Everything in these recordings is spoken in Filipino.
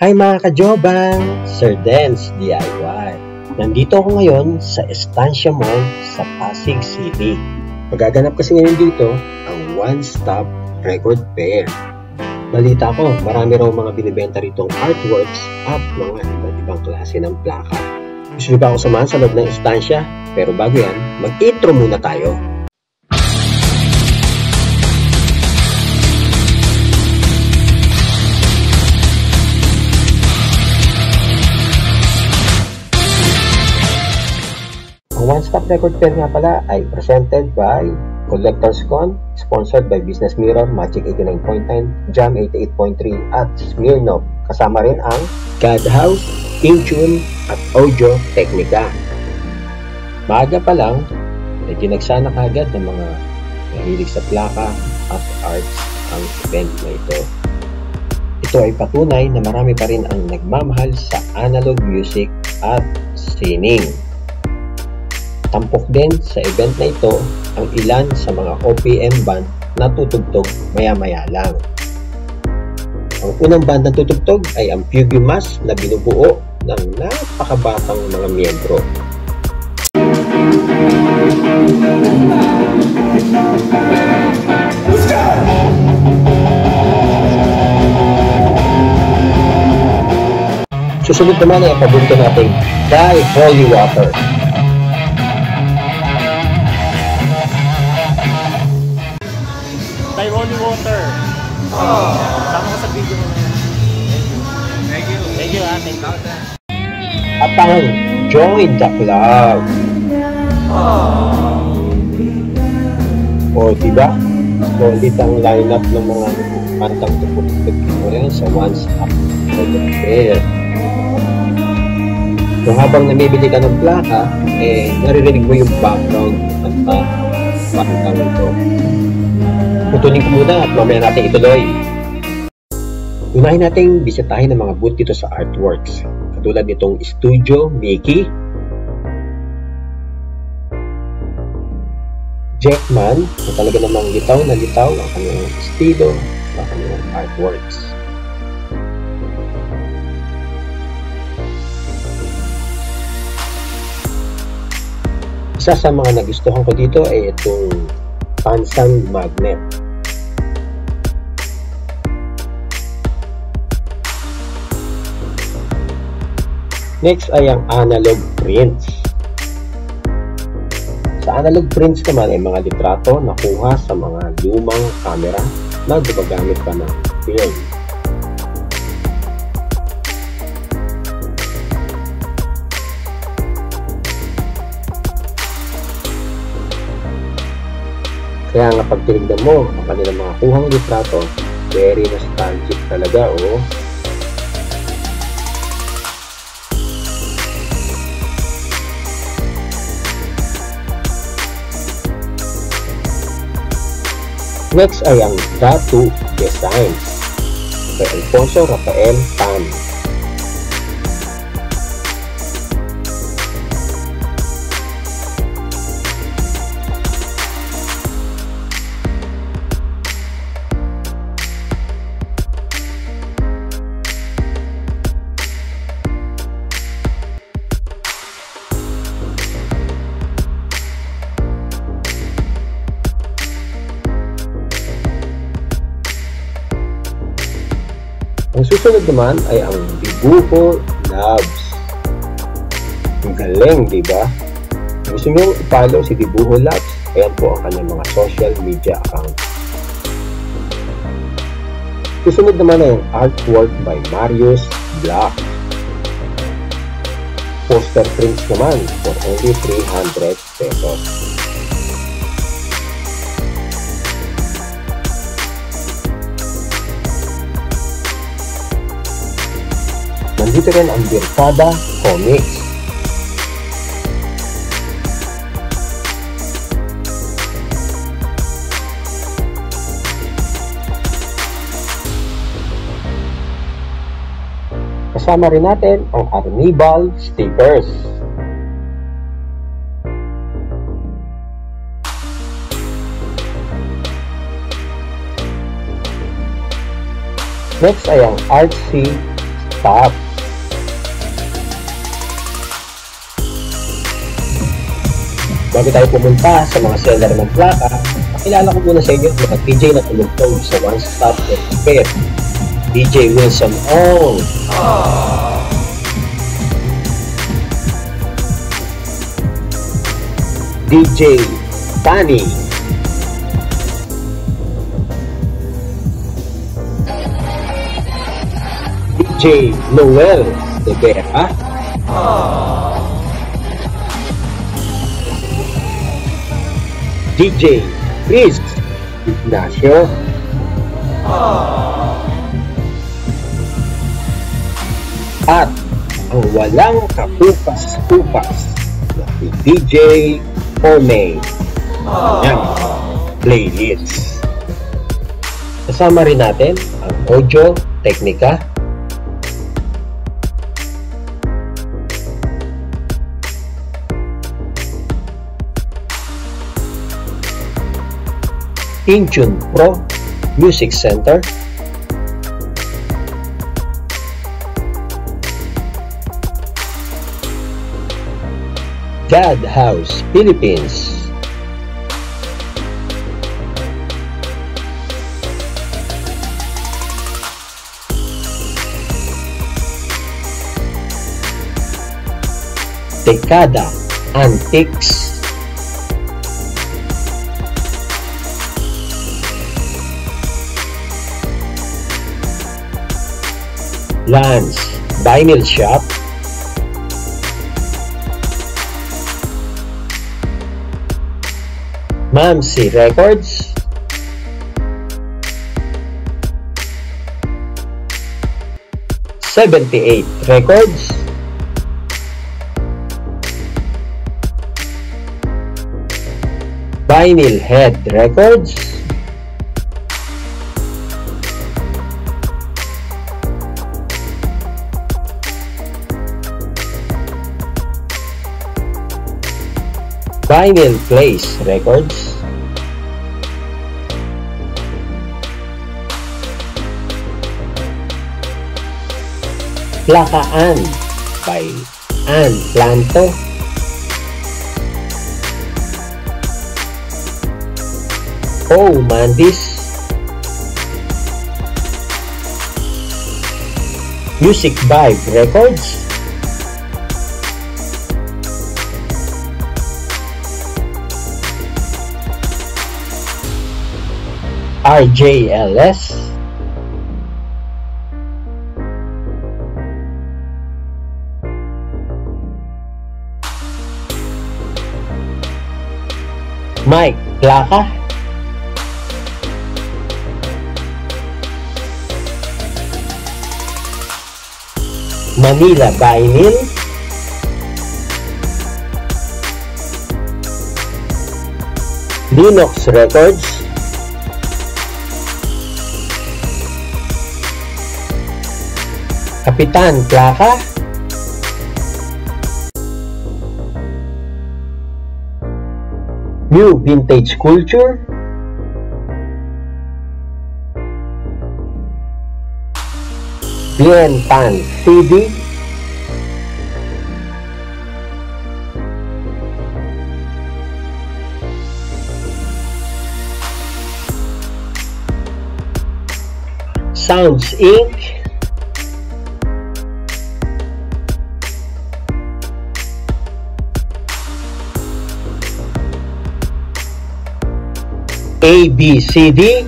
Hi mga ka-jobang! Sir Dance DIY. Nandito ako ngayon sa Estancia Mall sa Pasig City. Magaganap kasi ngayon dito ang one-stop record fair. Balita ko, marami raw mga binibenta ritong artworks at mga iba't ibang klase ng plaka. Gusto niyo ba ako samahan sa loob ng Estancia? Pero bago yan, mag-intro muna tayo. Ang One-Stop Record Fair nga pala ay presented by Collectors Con, sponsored by Business Mirror, Magic 89.9, Jam 88.3 at Smirnoff. Kasama rin ang God House, Intune at Audio Technica. Maaga pa lang, ay ginagsana kagad ng mga mahilig sa plaka at arts ang event na ito. Ito ay patunay na marami pa rin ang nagmamahal sa analog music at sining. Tampok din sa event na ito ang ilan sa mga OPM band na tutugtog maya-maya lang. Ang unang band na tutugtog ay ang Pugy Mas na binubuo ng napakabatang mga miyembro. Susunod naman ay ang paborito nating Die Holy Water. Die Holy Water. Sama ko sa video mo na yan. Thank you. Thank you. At ang Join the Club. O diba? Solid ang lineup ng mga kantang tupok-tupok mo rin sa one-stop record fair. Kung habang namibili ka ng plaka, naririnig mo yung background ng kantang ito. Tutunin ko muna at mamaya natin ituloy. Unahin natin bisitahin ang mga booth dito sa artworks. Katulad nitong Studio Mickey, Jackman, na talaga namang litaw na litaw ang kanyang estilo, ang kanyang artworks. Isa sa mga nagustuhan ko dito ay itong pansang magnet. Next ay ang analog prints. Sa analog prints naman ay mga litrato na kuha sa mga lumang camera na gumagamit pa ng film. Kaya nga pag tinignan mo ang kanilang mga kuhang litrato, very nostalgic talaga, oh. Next ay ang Tattoo Designs kay Alfonso Rafael Tan. Ang susunod naman ay ang Dibuho Labs. Ang galing, diba? Gusto nyo i-follow si Dibuho Labs? Ayan po ang kanyang mga social media account. Susunod naman ay ang artwork by Marius Black. Poster prints naman for only 300 pesos. Nandito rin ang Birkada Comics. Kasama rin natin ang Arnibal stickers. Next ay ang Artsy stop. Bago tayo pumunta sa mga seller ng plaka, pakilala ko muna sa inyo ang mga DJ na tumugtog sa One Stop Repair. DJ Wilson Ong, DJ Tani, DJ Noel De Vera, DJ Chris Ignacio, at ang walang kapupas-pupas na si DJ Omey. Yan, playlist. Kasama rin natin ang audio, teknika, Intune Pro Music Center, God House Philippines, Dekada Antiques, Lance Vinyl Shop, Mamsi Records, '78 Records, Vinyl Head Records, Vinyl Place Records, Plaka Ann by Ann Planto, Oh Mandis, Music Vibe Records, RJLS, Mike Plaka, Manila Vinyl, Linux Records, Kapitan Plaka, New Vintage Culture, Bien Pan CD, Sounds Inc., ABCD,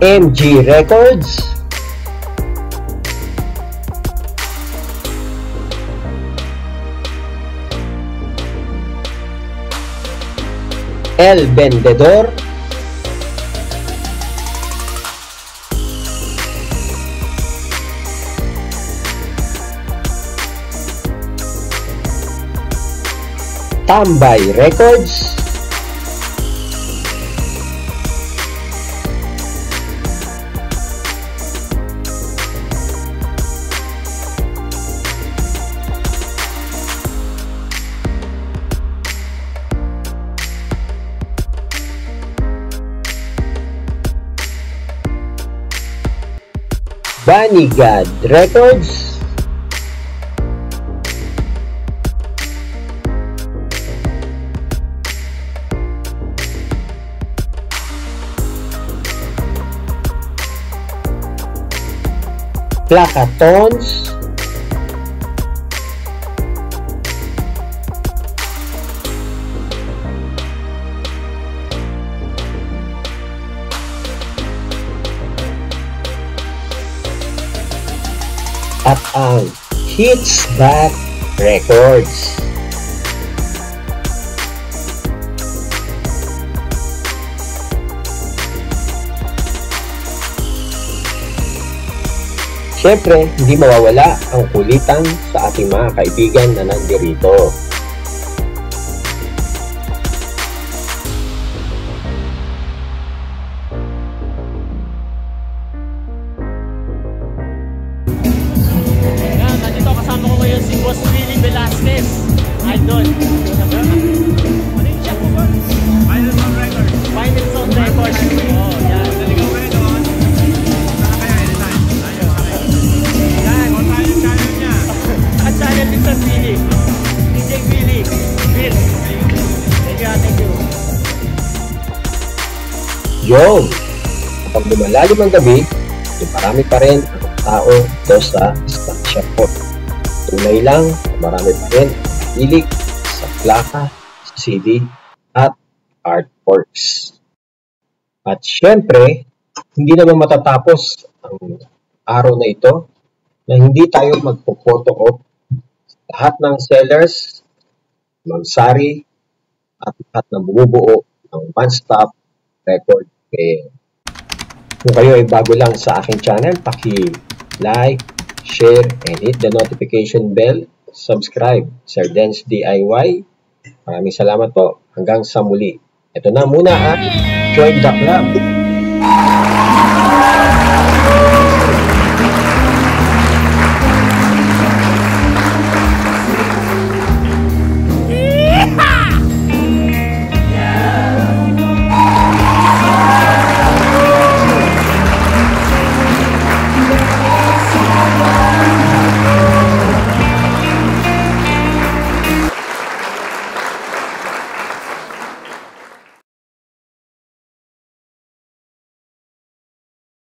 MG Records, El Vendedor, Tambay Records, Bunny God Records, Placatons, at ang Hits Back Records. Siyempre, hindi mawawala ang kulitan sa ating mga kaibigan na nandirito. Yan, nandito kasama ko ngayon si Boss Willie Velasquez. Idol. Ano yung shop mo ba? Final Sound Records. Final Sound Records. Oh, yan. Naligaw kayo doon. Saka kaya anytime. Ayos. Yan. O tayo yung channel niya. At channel din sa Willie. DJ Willie. Will. Thank you. Yun! Kapag lumalalim ang gabi, marami pa rin ang tao ito sa stock shop po. Tunay lang, marami pa rin ang hilig sa plaka, CD, at artworks. At syempre, hindi naman matatapos ang araw na ito na hindi tayo magpo-photocop. Lahat ng sellers, magsari, at lahat ng bumubuo ng one-stop record player. Kung kayo ay bago lang sa aking channel, paki-like, share, and hit the notification bell. Subscribe, Sir Dance DIY. Maraming salamat po. Hanggang sa muli. Ito na muna, join the club.